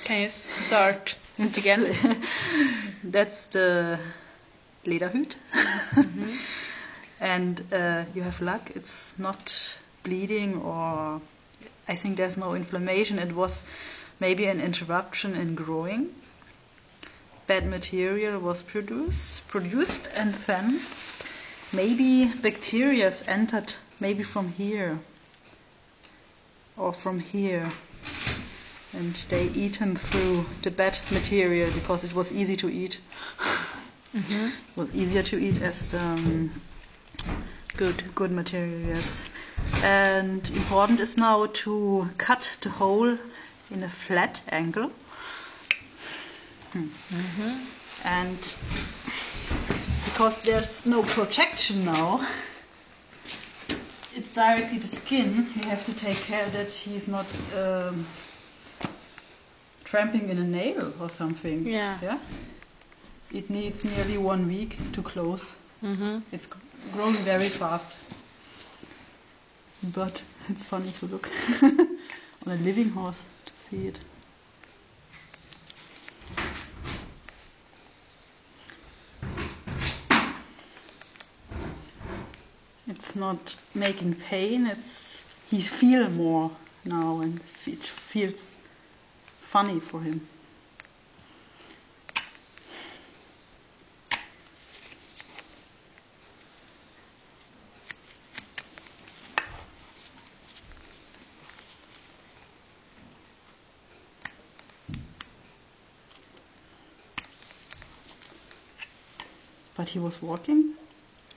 Can you start it again? That's the Lederhüt. And you have luck, it's not bleeding, or I think there's no inflammation. It was maybe an interruption in growing. Bad material was produced, and then maybe bacteria entered, maybe from here or from here, and they eaten through the bad material because it was easy to eat. It was easier to eat as the good material, yes. And important is now to cut the hole in a flat angle. And because there's no protection now, it's directly the skin. You have to take care that he's not tramping in a nail or something. Yeah. It needs nearly 1 week to close. It's growing very fast, but it's funny to look on a living horse to see it. It's not making pain, he feels more now, and it feels funny for him. But he was walking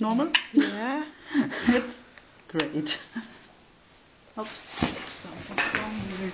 normal? Yeah. It's great. Oops, something wrong here.